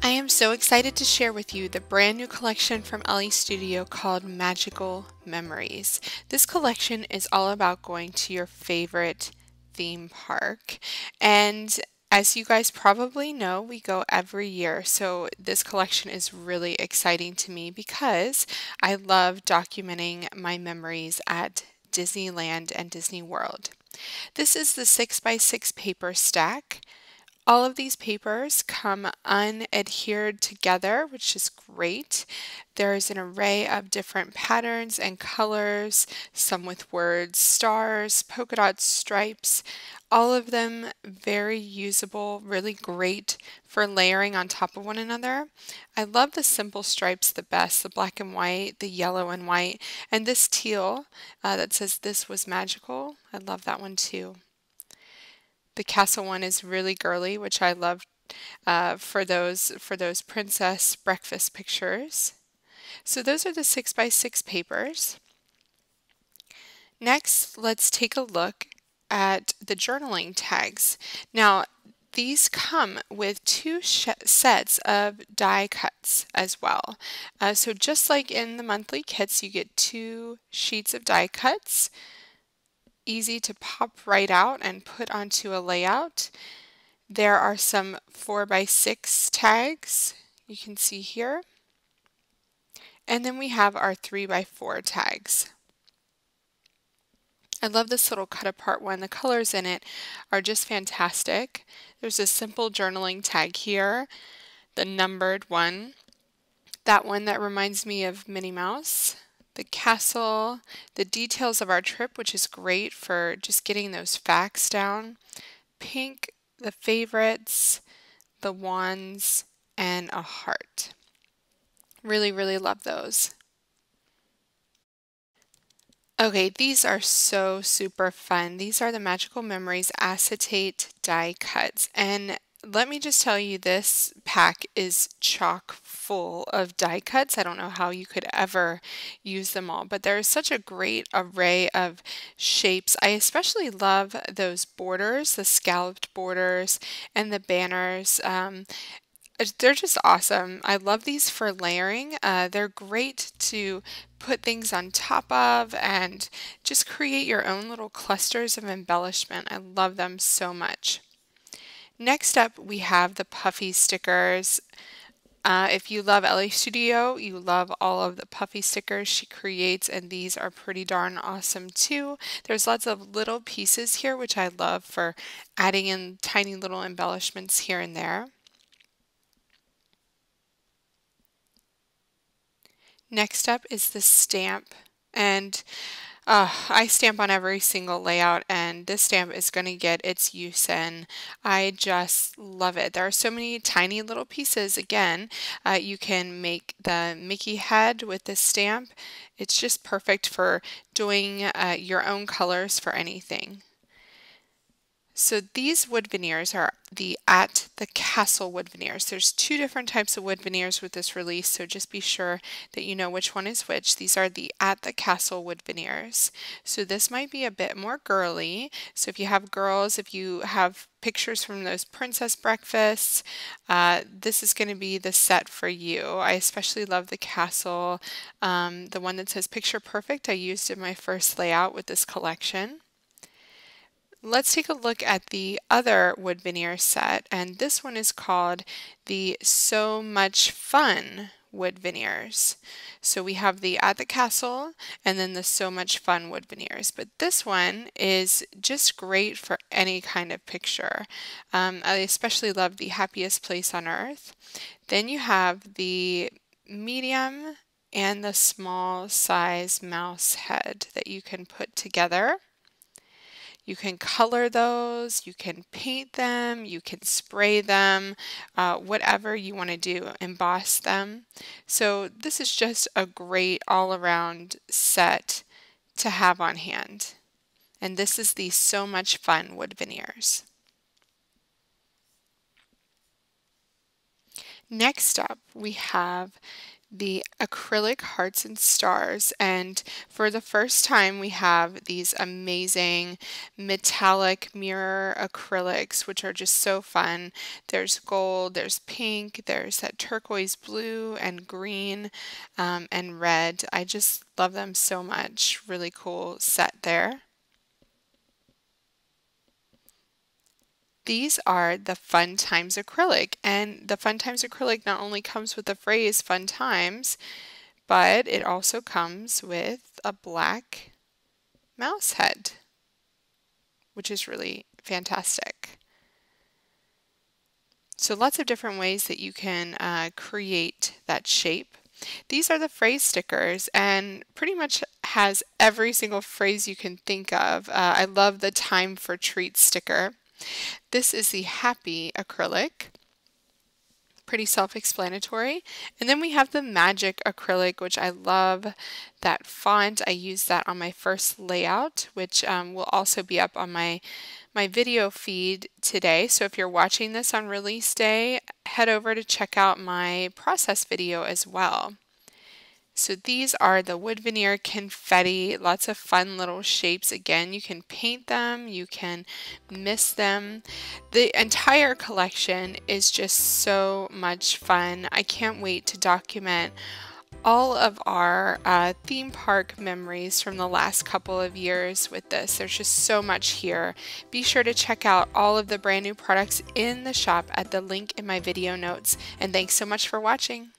I am so excited to share with you the brand new collection from Elle Studio called Magical Memories. This collection is all about going to your favorite theme park, and as you guys probably know, we go every year, so this collection is really exciting to me because I love documenting my memories at Disneyland and Disney World. This is the 6x6 paper stack. All of these papers come unadhered together, which is great. There is an array of different patterns and colors, some with words, stars, polka dots, stripes, all of them very usable, really great for layering on top of one another. I love the simple stripes the best, the black and white, the yellow and white, and this teal that says "This was magical." I love that one too. The castle one is really girly, which I love for those princess breakfast pictures. So those are the 6x6 papers. Next, let's take a look at the journaling tags. Now, these come with two sets of die cuts as well. So just like in the monthly kits, you get two sheets of die cuts. Easy to pop right out and put onto a layout. There are some 4x6 tags you can see here. And then we have our 3x4 tags. I love this little cut apart one. The colors in it are just fantastic. There's a simple journaling tag here, the numbered one, that one that reminds me of Minnie Mouse, the castle, the details of our trip, which is great for just getting those facts down, pink, the favorites, the wands, and a heart. Really, really love those. Okay, these are so super fun. These are the Magical Memories acetate die cuts. And let me just tell you, this pack is chock full of die cuts. I don't know how you could ever use them all, but there is such a great array of shapes. I especially love those borders, the scalloped borders and the banners. They're just awesome. I love these for layering. They're great to put things on top of and just create your own little clusters of embellishment. I love them so much. Next up, we have the puffy stickers. If you love Elle Studio, you love all of the puffy stickers she creates, and these are pretty darn awesome too. There's lots of little pieces here, which I love for adding in tiny little embellishments here and there. Next up is the stamp, and I stamp on every single layout, and this stamp is going to get its use in. I just love it. There are so many tiny little pieces. Again, you can make the Mickey head with this stamp. It's just perfect for doing your own colors for anything. So these wood veneers are the At the Castle wood veneers. There's two different types of wood veneers with this release, so just be sure that you know which one is which. These are the At the Castle wood veneers. So this might be a bit more girly. So if you have girls, if you have pictures from those princess breakfasts, this is going to be the set for you. I especially love the castle, the one that says Picture Perfect I used in my first layout with this collection. Let's take a look at the other wood veneer set, and this one is called the So Much Fun wood veneers. So we have the At the Castle and then the So Much Fun wood veneers, but this one is just great for any kind of picture. I especially love the Happiest Place on Earth. Then you have the medium and the small size mouse head that you can put together. You can color those, you can paint them, you can spray them, whatever you want to do, emboss them. So this is just a great all-around set to have on hand. And this is the So Much Fun wood veneers. Next up, we have the acrylic hearts and stars, and for the first time we have these amazing metallic mirror acrylics, which are just so fun. There's gold, there's pink, there's that turquoise blue and green, and red. I just love them so much. Really cool set there. These are the Fun Times acrylic, and the Fun Times acrylic not only comes with the phrase Fun Times, but it also comes with a black mouse head, which is really fantastic. So lots of different ways that you can create that shape. These are the phrase stickers, and pretty much has every single phrase you can think of. I love the Time for Treats sticker. This is the Happy acrylic. Pretty self-explanatory. And then we have the Magic acrylic, which I love that font. I used that on my first layout, which will also be up on my video feed today. So if you're watching this on release day, head over to check out my process video as well. So these are the wood veneer confetti, lots of fun little shapes. Again, you can paint them, you can mist them. The entire collection is just so much fun. I can't wait to document all of our theme park memories from the last couple of years with this. There's just so much here. Be sure to check out all of the brand new products in the shop at the link in my video notes. And thanks so much for watching.